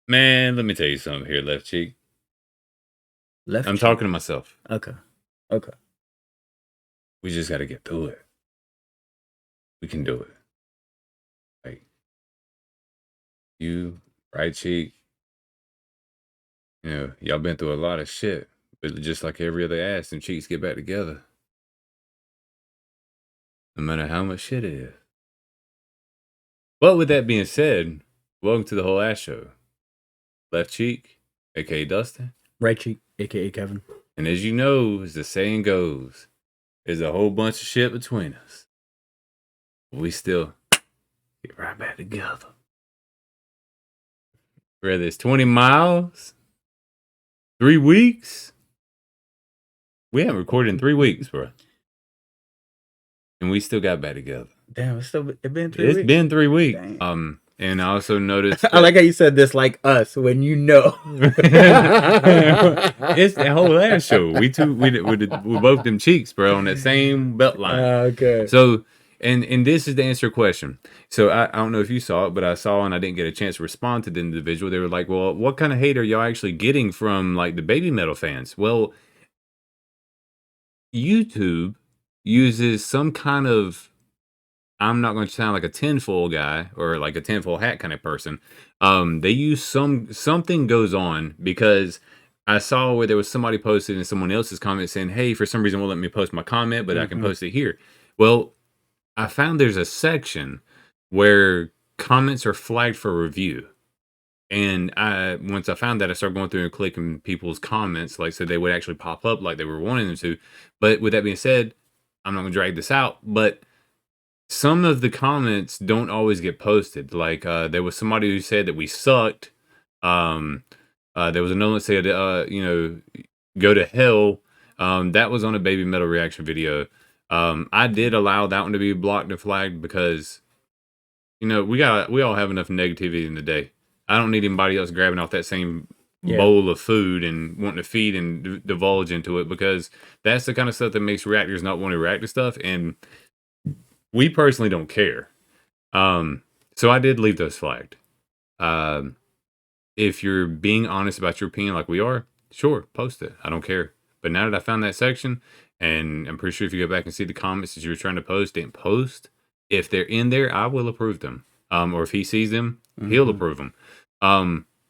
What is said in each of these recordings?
Man, let me tell you something here, left cheek. Left I'm cheek. talking to myself. Okay. Okay. We just got to get through it. We can do it. Like, you, right cheek, y'all been through a lot of shit. But just like every other ass, them cheeks get back together. No matter how much shit it is. But with that being said, welcome to the whole ass show. Left cheek, aka Dustin. Right cheek, aka Kevin. And as you know, as the saying goes, there's a whole bunch of shit between us. We still get right back together. Whether it's 20 miles, 3 weeks. We haven't recorded in 3 weeks, bro. And we still got back together. Damn, it's been 3 weeks. It's been 3 weeks. Dang. And I also noticed I like how you said this like us when you know. It's the whole ass show. We both them cheeks, bro, on that same belt line. Okay. So and this is to answer your question. So I don't know if you saw it, but I saw and I didn't get a chance to respond to the individual. They were like, well, what kind of hate are y'all actually getting from like the baby metal fans? Well, YouTube uses some kind of, I'm not going to sound like a tinfoil guy or like a tinfoil hat kind of person. They use something goes on because I saw where there was somebody posted in someone else's comment saying, hey, for some reason won't let me post my comment, but I can post it here. Well, I found there's a section where comments are flagged for review. And once I found that, I started going through and clicking people's comments, like so they would actually pop up like they were wanting them to. But with that being said, I'm not gonna drag this out, but some of the comments don't always get posted. Like there was somebody who said that we sucked. There was another one that said, go to hell. That was on a baby metal reaction video. I did allow that one to be blocked and flagged because we all have enough negativity in the day. I don't need anybody else grabbing off that same bowl of food and wanting to feed and divulge into it, because that's the kind of stuff that makes reactors not want to react to stuff, and we personally don't care. So I did leave those flagged. If you're being honest about your opinion like we are, sure, post it. I don't care. But now that I found that section, and I'm pretty sure if you go back and see the comments that you were trying to post, didn't post, if they're in there, I will approve them. Or if he sees them, he'll approve them.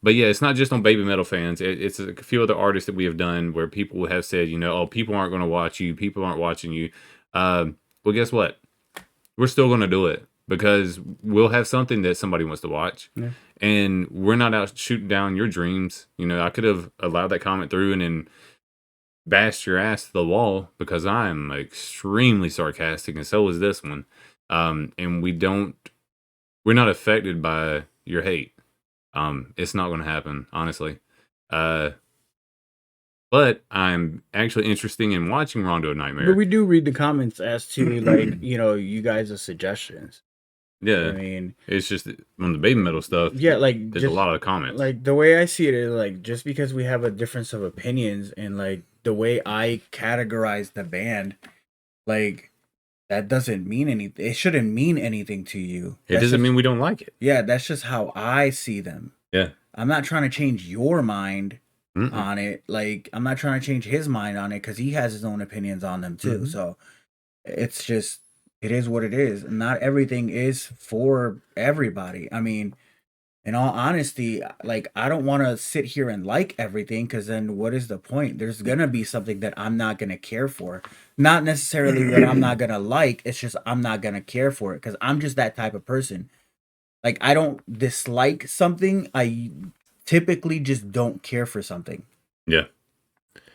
But yeah, it's not just on baby metal fans. It's a few other artists that we have done where people have said, oh, people aren't going to watch you. People aren't watching you. Well, guess what? We're still going to do it because we'll have something that somebody wants to watch. Yeah. And we're not out shooting down your dreams. I could have allowed that comment through and then bashed your ass to the wall because I'm extremely sarcastic, and so is this one. And we're not affected by your hate. It's not going to happen, honestly. But I'm actually interested in watching Rondo Nightmare. But we do read the comments as to you guys' suggestions. Yeah, I mean, it's just on the baby metal stuff. Yeah, there's a lot of comments. Like the way I see it is just because we have a difference of opinions and the way I categorize the band, that doesn't mean anything. It shouldn't mean anything to you. It doesn't mean we don't like it. Yeah, that's just how I see them. Yeah, I'm not trying to change your mind on it. I'm not trying to change his mind on it because he has his own opinions on them too. So it's just. It is what it is. Not everything is for everybody. I mean, in all honesty, I don't want to sit here and like everything, because then what is the point? There's going to be something that I'm not going to care for. Not necessarily that I'm not going to like. It's just I'm not going to care for it because I'm just that type of person. I don't dislike something. I typically just don't care for something. Yeah.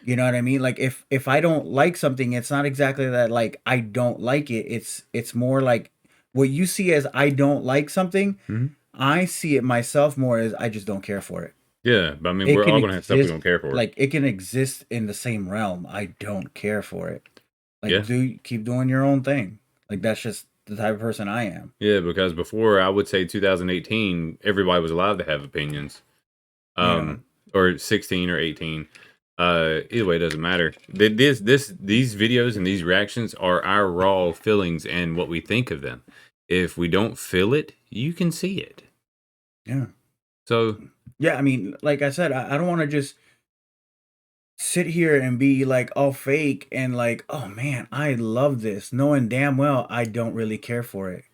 You know what I mean? If I don't like something, it's not exactly that I don't like it. It's more like what you see as I don't like something. I see it myself more as I just don't care for it. Yeah, but I mean, we're all gonna have stuff we don't care for. It can exist in the same realm. I don't care for it. Yeah. Keep doing your own thing. That's just the type of person I am. Yeah, because before, I would say 2018, everybody was allowed to have opinions. Or 16 or 18. Either way, it doesn't matter. These videos and these reactions are our raw feelings and what we think of them. If we don't feel it, you can see it. Yeah. So Yeah, I mean, like I said, I don't want to just sit here and be like all fake and like, oh man, I love this, knowing damn well I don't really care for it.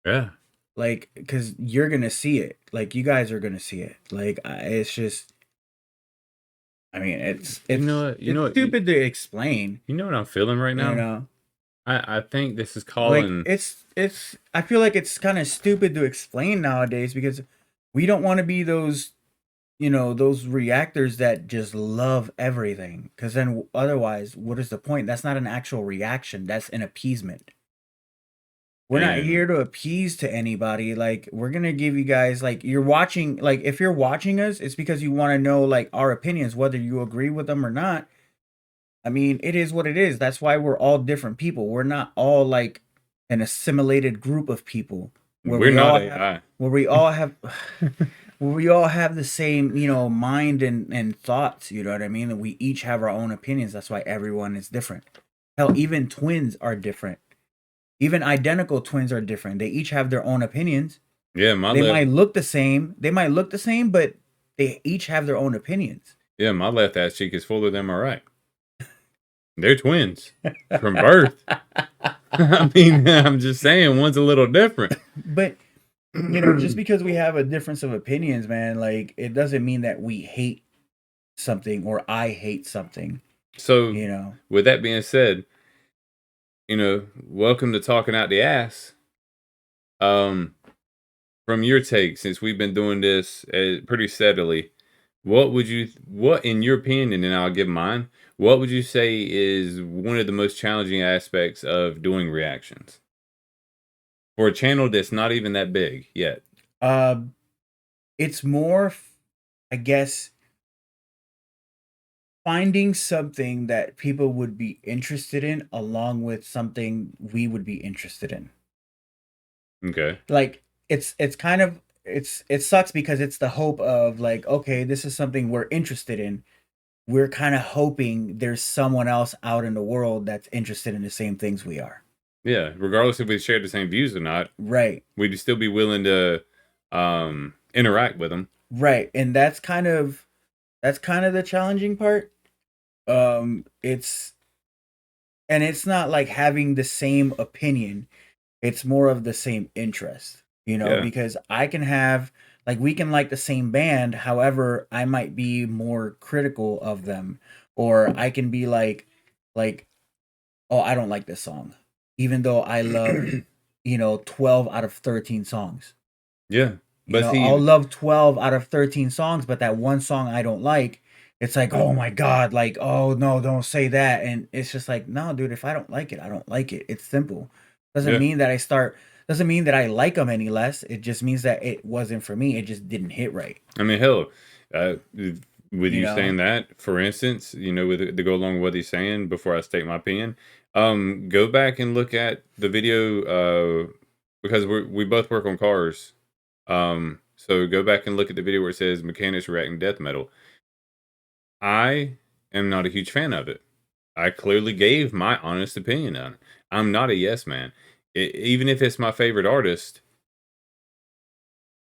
Yeah. Like, because you're gonna see it. Like, you guys are gonna see it. Like, it's just, I mean, it's You it's know what? You it's know what? stupid to explain. You know what I'm feeling right You now? know, I think this is like calling. it's. I feel like it's kind of stupid to explain nowadays because we don't want to be those, those reactors that just love everything. Because then otherwise, what is the point? That's not an actual reaction. That's an appeasement. We're not And here to appease to anybody. Like, we're gonna give you guys, like, you're watching, like, if you're watching us, it's because you want to know like our opinions, whether you agree with them or not. I mean, it is what it is. That's why we're all different people. We're not all like an assimilated group of people where we're we not all have AI. where we all have where we all have the same, mind and thoughts, you know what I mean? And we each have our own opinions. That's why everyone is different. Hell, even twins are different. Even identical twins are different. They each have their own opinions. Yeah, my They left. might look the same. They might look the same, but they each have their own opinions. Yeah, my left ass cheek is fuller than my right. They're twins from birth. I mean, I'm just saying, one's a little different. But just because we have a difference of opinions, man, like, it doesn't mean that we hate something or I hate something, So, you know. with that being said, welcome to talking out the ass. Um, from your take, since we've been doing this pretty steadily, what in your opinion, and I'll give mine, what would you say is one of the most challenging aspects of doing reactions for a channel that's not even that big yet? Uh, it's more, I guess, finding something that people would be interested in along with something we would be interested in. Okay. Like, it's kind of, it sucks because it's the hope of like, okay, this is something we're interested in. We're kind of hoping there's someone else out in the world that's interested in the same things we are. Yeah, regardless if we share the same views or not, Right. we'd still be willing to interact with them. Right. And that's kind of the challenging part. It's and it's not like having the same opinion. It's more of the same interest, Yeah. because I can have, like, we can like the same band, however, I might be more critical of them, or I can be like, oh, I don't like this song, even though I love, 12 out of 13 songs. Yeah. But I'll see, love 12 out of 13 songs, but that one song I don't like, it's like, oh my God, like, oh no, don't say that. And it's just like, no, dude, if I don't like it, I don't like it. It's simple. Doesn't yeah. mean that doesn't mean that I like them any less. It just means that it wasn't for me. It just didn't hit right. I mean, hell, with You you know? saying that, for instance, with to go along with what he's saying, before I state my opinion, go back and look at the video, because we both work on cars. So go back and look at the video where it says mechanics reacting death metal. I am not a huge fan of it. I clearly gave my honest opinion on it. I'm not a yes man. Even if it's my favorite artist,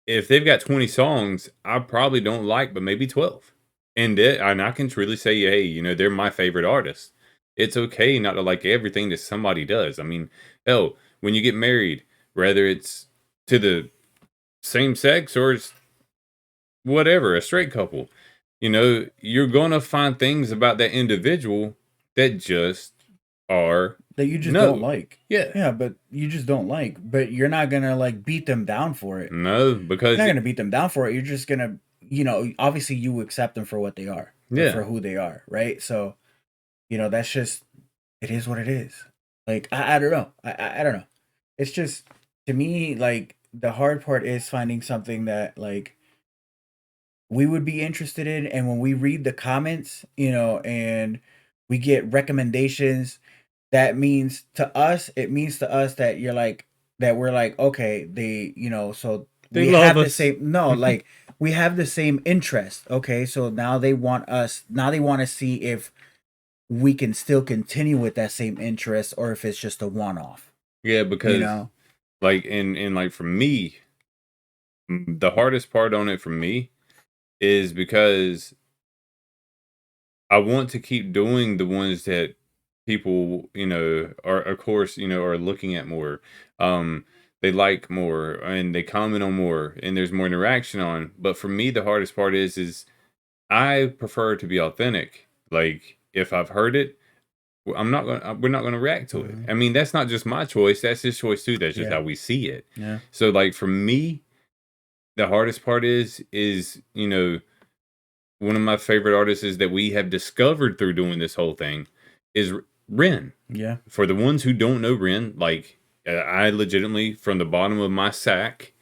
if they've got 20 songs, I probably don't like, but maybe 12. And I can truly say, hey, they're my favorite artist. It's okay not to like everything that somebody does. I mean, hell, when you get married, whether it's to the same sex or it's whatever, a straight couple, you're going to find things about that individual that just are That you just don't no. like. Yeah. Yeah, but you just don't like. But you're not gonna like beat them down for it. No, You're because not gonna beat them down for it. You're just gonna, obviously you accept them for what they are, or yeah. for who they are, right? So, that's just, it is what it is. Like, I don't know. I don't know. It's just, to me, like, the hard part is finding something that, like, we would be interested in, and when we read the comments, and we get recommendations, that means to us, it means to us that you're like, that we're like, okay, so They we love have the us. same, no, like, we have the same interest. Okay, so now they want to see if we can still continue with that same interest, or if it's just a one-off, Yeah, you because know. like and like for me, the hardest part on it for me is because I want to keep doing the ones that people, are of course, are looking at more. Um, they like more and they comment on more and there's more interaction on. But for me, the hardest part is I prefer to be authentic. Like if I've heard it, we're not gonna react to it. Mhm. I mean, that's not just my choice, that's his choice too. That's just Yeah. how we see it. Yeah. So like for me, the hardest part is one of my favorite artists is that we have discovered through doing this whole thing is Ren. Yeah. For the ones who don't know Ren, like I legitimately, from the bottom of my sack,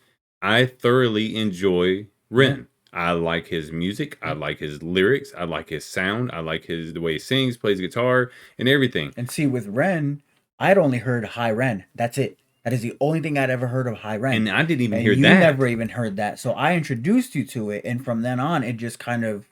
I thoroughly enjoy Yeah. Ren. I like his music. I Yeah. like his lyrics. I like his sound. I like the way he sings, plays guitar, and everything. And see, with Ren, I'd only heard High Ren. That's it. That is the only thing I'd ever heard of High Ren. And I didn't even And hear you that. never even heard that. So I introduced you to it. And from then on, it just kind of,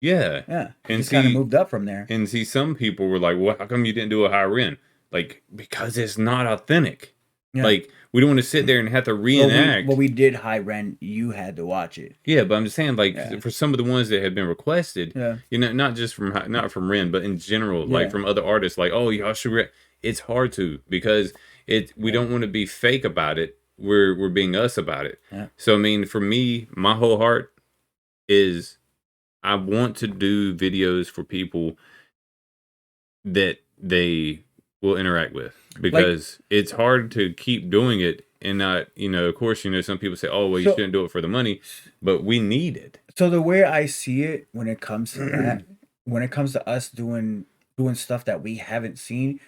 Yeah. yeah, it And just kind of see, moved up from there. some people were like, "Well, how come you didn't do a high Ren?" Like, because it's not authentic. Yeah. Like, we don't want to sit there and have to Well, reenact. we did High Ren. You had to watch it. Yeah, but I'm just saying, like, Yeah. for some of the ones that have been requested, Yeah. not just from not from Ren, but in general, like Yeah. from other artists, like, oh, y'all should. It's hard to because we Yeah. don't want to be fake about it. We're being us about it. Yeah. So I mean, for me, my whole heart is I want to do videos for people that they will interact with Like, because it's hard to keep doing it and not, of course, some people say, oh, well, you so, shouldn't do it for the money, but we need it. so the way I see it when it comes to that, when it comes to us doing stuff that we haven't seen,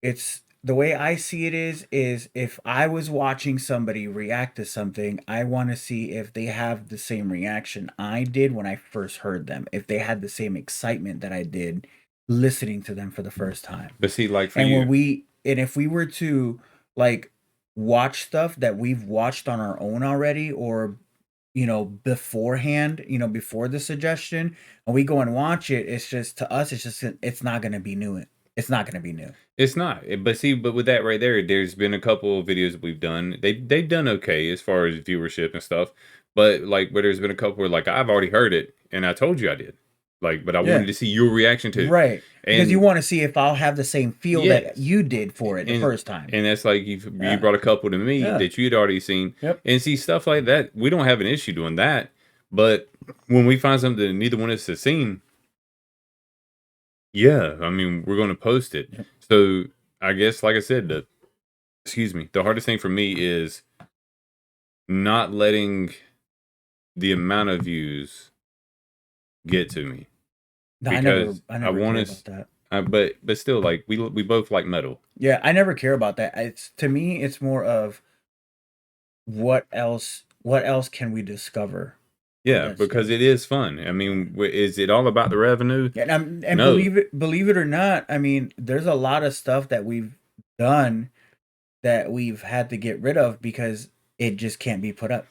it's the way I see it is if I was watching somebody react to something, I want to see if they have the same reaction I did when I first heard them, if they had the same excitement that I did listening to them for the first time. But see, like for And you, if we were to like watch stuff that we've watched on our own already or beforehand, before the suggestion, and we go and watch it, it's just to us, it's not gonna be new. It's not gonna be new. it's not. But see, but with that right there, there's been a couple of videos that we've done. They've done okay as far as viewership and stuff. But like, but there's been a couple where like I've already heard it and I told you I did. Like, but I wanted Yeah. to see your reaction to it. Right. Because you And want to see if I'll have the same feel that yes, you did for it the and first time. and that's like you Yeah. brought a couple to me Yeah. that you'd already seen. Yep. And see stuff like that, we don't have an issue doing that. But when we find something that neither one of us has seen, yeah, I mean, we're going to post it. Yep. So I guess, like I said, the hardest thing for me is not letting the amount of views get to me No, because I I never want care to. about that. But still, like we both like metal. Yeah, I never care about that. It's to me, it's more of what else can we discover? Yeah, That's because it is fun. I mean, is it all about the revenue? Yeah, and No. believe it or not, I mean, there's a lot of stuff that we've done that we've had to get rid of because it just can't be put up.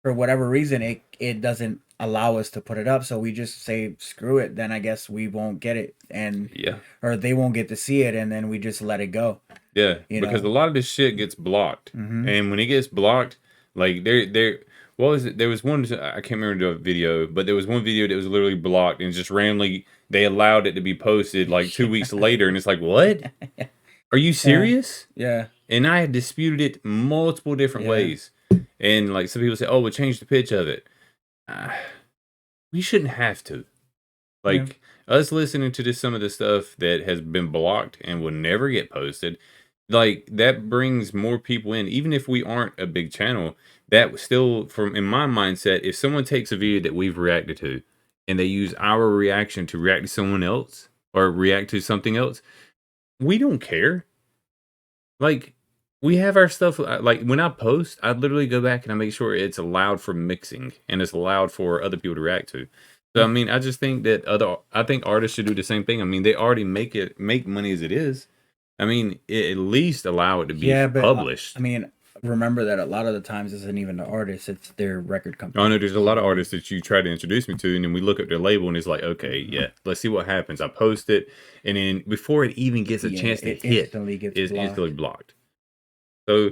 For whatever reason, it doesn't allow us to put it up, so we just say screw it, then I guess we won't get it Yeah. or they won't get to see it and then we just let it go. Yeah, You because a know? lot of this shit gets blocked, Mhm. and when it gets blocked, like what was it? There was one I can't remember the video, but there was one video that was literally blocked and just randomly they allowed it to be posted like 2 weeks later, and it's like, what? Are you Yeah. serious? Yeah. And I had disputed it multiple different Yeah. ways, and like some people say, oh, we'll change the pitch of it. Uh, we shouldn't have to. Yeah. Like us listening to some of the stuff that has been blocked and will never get posted, like that brings more people in. Even if we aren't a big channel, that still, from in my mindset, if someone takes a video that we've reacted to and they use our reaction to react to someone else or react to something else, we don't care. Like we have our stuff. Like when I post, I literally go back and I make sure it's allowed for mixing and it's allowed for other people to react to. So I Yeah. mean, I just think that I think artists should do the same thing. I mean, they already make money as it is. I mean, at least allow it to be Yeah, but published. I mean, remember that a lot of the times it's not even the artist, it's their record company. I know there's a lot of artists that you try to introduce me to, and then we look at their label, and it's like, okay, Mhm. yeah, let's see what happens. I post it, and then before it even gets a Yeah, chance to it hit, instantly gets it's blocked. instantly blocked. So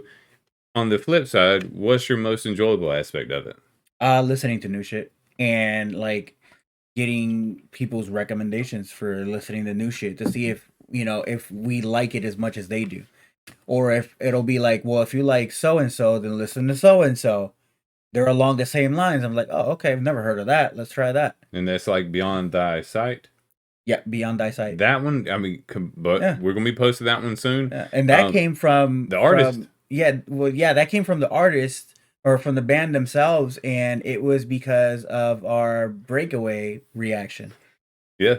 on the flip side, what's your most enjoyable aspect of it? Listening to new shit. and like getting people's recommendations for listening to new shit to see if if we like it as much as they do, or if it'll be like, well, if you like so and so, then listen to so and so. They're along the same lines. I'm like, oh, okay, I've never heard of that. Let's try that. And that's like Beyond Thy Sight. Yeah, Beyond Thy Sight. That one, I mean, but Yeah. we're gonna be posting that one soon. Yeah. And that came from the artist. That came from the artist or from the band themselves, and it was because of our Break.away reaction. Yeah.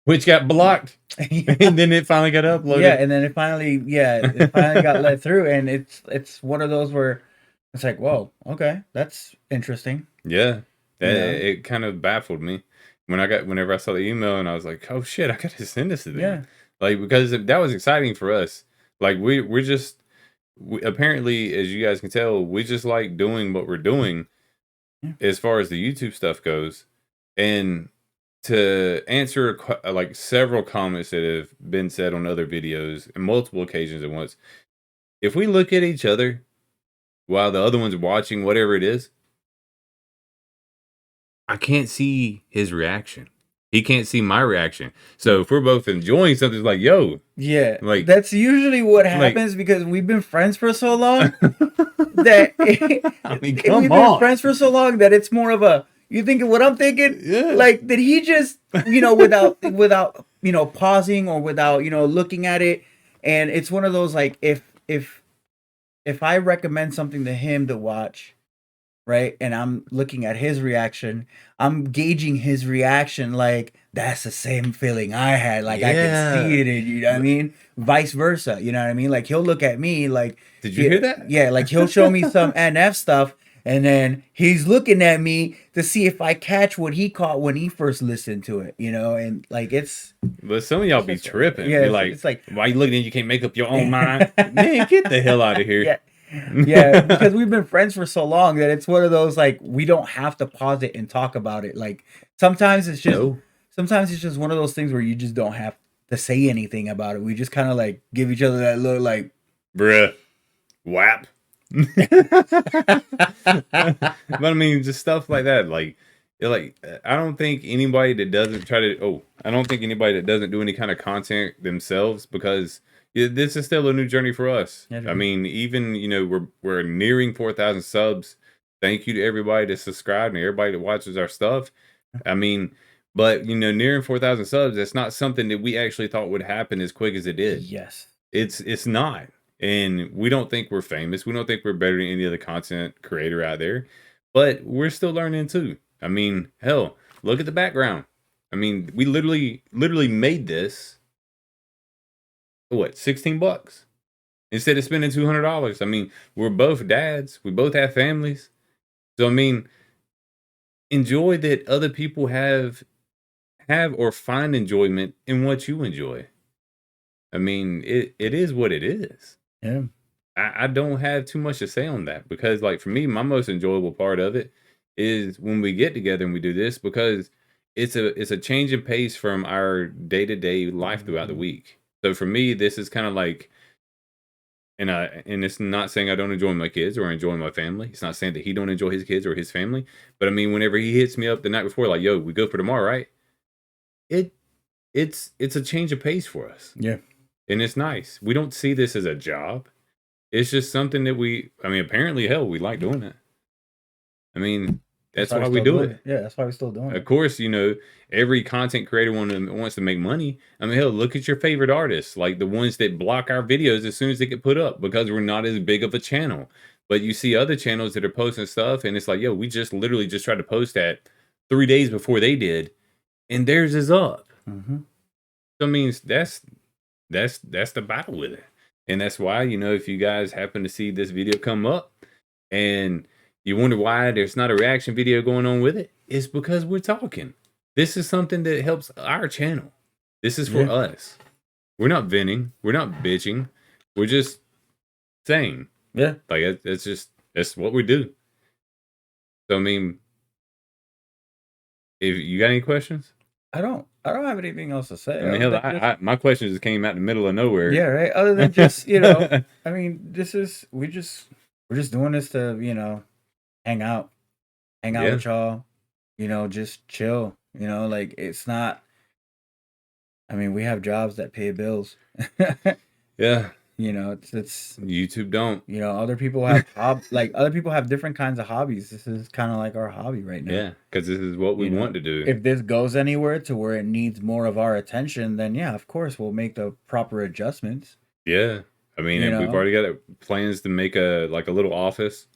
Which got blocked. Yeah. And then it finally got uploaded. Yeah, and then it finally got let through, and it's one of those where it's like, whoa, okay, that's interesting. Yeah. It kind of baffled me whenever I saw the email, and I was like, oh shit, I gotta send this to them. Yeah. Like, because that was exciting for us. Like, we're just apparently, as you guys can tell, we just like doing what we're doing as far as the YouTube stuff goes. And to answer like several comments that have been said on other videos and multiple occasions at once, if we look at each other while the other one's watching whatever it is, I can't see his reaction. He can't see my reaction. So if we're both enjoying something, it's like, yo. Yeah. Like, that's usually what happens, because we've been friends for so long that we've been friends for so long that it's more of a, you thinking what I'm thinking? Yeah. Like, did he just, without pausing or without, looking at it? And it's one of those, like, if I recommend something to him to watch, right, and I'm looking at his reaction, I'm gauging his reaction like, that's the same feeling I had. Like, I can see it in you, know what I mean? Vice versa, you know what I mean? Like, he'll look at me like... Did you hear that? Yeah, like, he'll show me some NF stuff, and then he's looking at me to see if I catch what he caught when he first listened to it, and, like, it's... But some of y'all be tripping. Yeah, it's like, why you looking at you can't make up your own mind? Man, get the hell out of here. Yeah. Yeah, because we've been friends for so long that it's one of those, like, we don't have to pause it and talk about it. Like, sometimes it's just one of those things where you just don't have to say anything about it. We just kind of like give each other that look like, bruh, whap. But I mean, just stuff like that. Like, I don't think anybody that doesn't do any kind of content themselves, because this is still a new journey for us. I mean, even, we're nearing 4,000 subs. Thank you to everybody that subscribed and everybody that watches our stuff. I mean, but, nearing 4,000 subs, that's not something that we actually thought would happen as quick as it did. Yes. It's not. And we don't think we're famous. We don't think we're better than any other content creator out there. But we're still learning too. I mean, hell, look at the background. I mean, we literally made this, what, $16 instead of spending $200. I mean, we're both dads. We both have families. So, I mean, enjoy that other people have or find enjoyment in what you enjoy. I mean, it is what it is. Yeah. I don't have too much to say on that, because, like, for me, my most enjoyable part of it is when we get together and we do this, because it's a change in pace from our day-to-day life throughout the week. So for me, this is kind of like, and it's not saying I don't enjoy my kids or enjoy my family. It's not saying that he don't enjoy his kids or his family. But I mean, whenever he hits me up the night before, like, yo, we go for tomorrow, right? It's a change of pace for us. Yeah. And it's nice. We don't see this as a job. It's just something that apparently, hell, we like doing it. I mean, that's why we do it. Yeah, that's why we're still doing it. Of course, every content creator wants to make money. I mean, hell, look at your favorite artists, like the ones that block our videos as soon as they get put up, because we're not as big of a channel. But you see other channels that are posting stuff, and it's like, yo, we just literally just tried to post that 3 days before they did, and theirs is up. Mm-hmm. So, I mean, that's the battle with it. And that's why, if you guys happen to see this video come up and you wonder why there's not a reaction video going on with it, it's because we're talking. This is something that helps our channel. This is for us. We're not venting. We're not bitching. We're just saying. Yeah. Like, that's what we do. So, I mean, if you got any questions? I don't have anything else to say. I mean, hell, my questions just came out in the middle of nowhere. Yeah, right. Other than just, I mean, we're just doing this to, hang out. hang out Yeah. with y'all, just chill. Like it's not. I mean, we have jobs that pay bills. Yeah. It's YouTube don't. other people have other people have different kinds of hobbies. This is kind of like our hobby right now. Yeah, because this is what we want to do. If this goes anywhere to where it needs more of our attention, then yeah, of course we'll make the proper adjustments. Yeah. I mean, and we've already got plans to make a little office.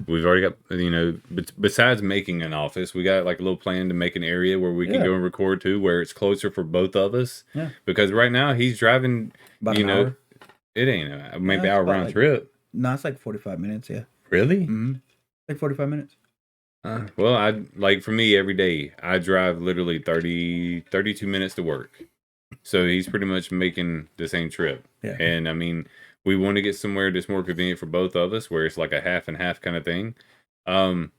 We've already got, besides making an office, we got like a little plan to make an area where we can go and record to, where it's closer for both of us. Yeah. Because right now he's driving, about an hour. It ain't maybe hour round trip. No, it's like 45 minutes. Yeah. Really? Mm-hmm. Like 45 minutes. Well, for me, every day I drive literally 32 minutes to work. So he's pretty much making the same trip. Yeah. And I mean, we want to get somewhere that's more convenient for both of us, where it's like a half and half kind of thing. But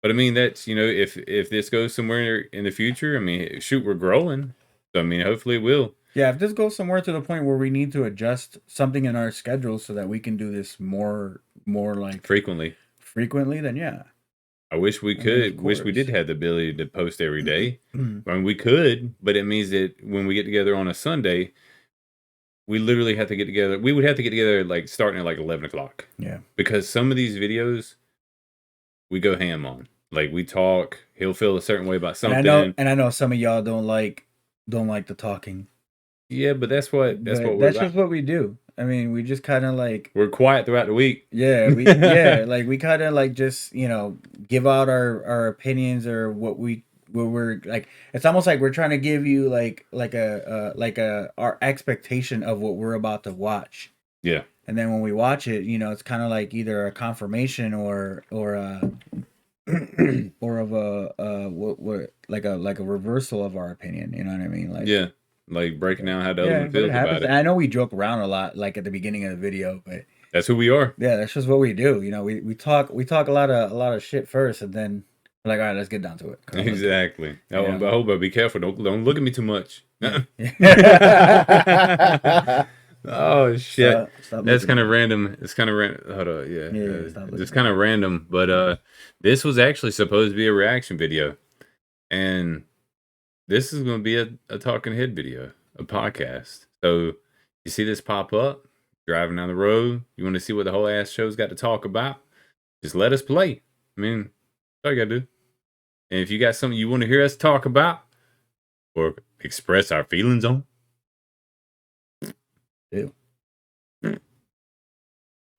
I mean, that's, if this goes somewhere in the future, I mean, shoot, we're growing. So I mean, hopefully it will. Yeah, if this goes somewhere to the point where we need to adjust something in our schedule so that we can do this more like frequently, then yeah. I wish we could. Wish we did have the ability to post every day. I mean, we could, but it means that when we get together on a Sunday, we literally have to get together. We would have to get together like starting at like 11 o'clock. Yeah. Because some of these videos, we go ham on. Like we talk, he'll feel a certain way about something. And I know some of y'all don't like the talking. Yeah, but that's just what we do. I mean, we just kind of like we're quiet throughout the week. Yeah, we like we kind of like just give out our opinions or what we're like. It's almost like we're trying to give you like our expectation of what we're about to watch. Yeah. And then when we watch it, it's kind of like either a confirmation or of what like a reversal of our opinion. You know what I mean? Like yeah. Like breaking down how the other one feels about it. I know we joke around a lot, like at the beginning of the video, but that's who we are. Yeah, that's just what we do. We talk a lot of shit first, and then we're like, all right, let's get down to it. Exactly. I hope I be careful. Don't look at me too much. Oh shit! Stop that's kind of random. It's kind of random. Hold on, yeah. Just kind of random. But this was actually supposed to be a reaction video, and this is going to be a talking head video, a podcast. So you see this pop up, driving down the road. You want to see what the whole ass show's got to talk about? Just let us play. I mean, that's all you got to do. And if you got something you want to hear us talk about or express our feelings on,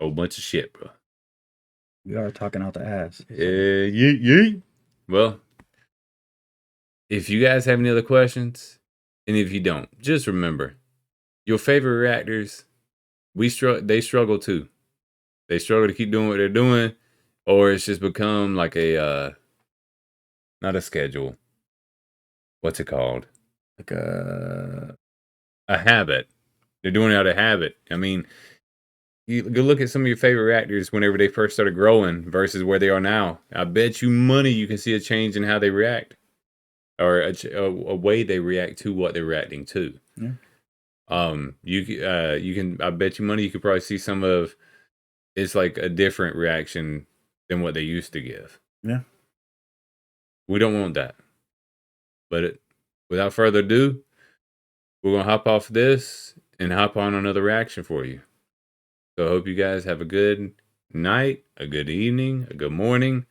whole bunch of shit, bro. We are talking out the ass. Yeah. Well, if you guys have any other questions, and if you don't, just remember, your favorite reactors, they struggle too. They struggle to keep doing what they're doing, or it's just become like a, not a schedule. What's it called? Like a habit. They're doing it out of habit. I mean, you go look at some of your favorite reactors whenever they first started growing versus where they are now. I bet you money you can see a change in how they react. Or a way they react to what they're reacting to. Yeah. You can. I bet you money you could probably see some of. It's like a different reaction than what they used to give. Yeah. We don't want that. But without further ado, we're gonna hop off this and hop on another reaction for you. So I hope you guys have a good night, a good evening, a good morning.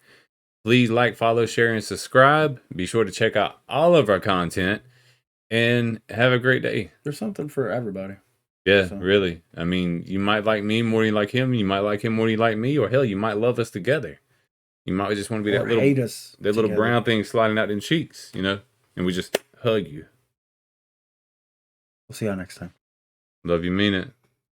Please like, follow, share, and subscribe. Be sure to check out all of our content and have a great day. There's something for everybody. Yeah, really. I mean, you might like me more than you like him. You might like him more than you like me. Or hell, you might love us together. You might just want to be that little brown thing sliding out in cheeks, and we just hug you. We'll see y'all next time. Love you, mean it.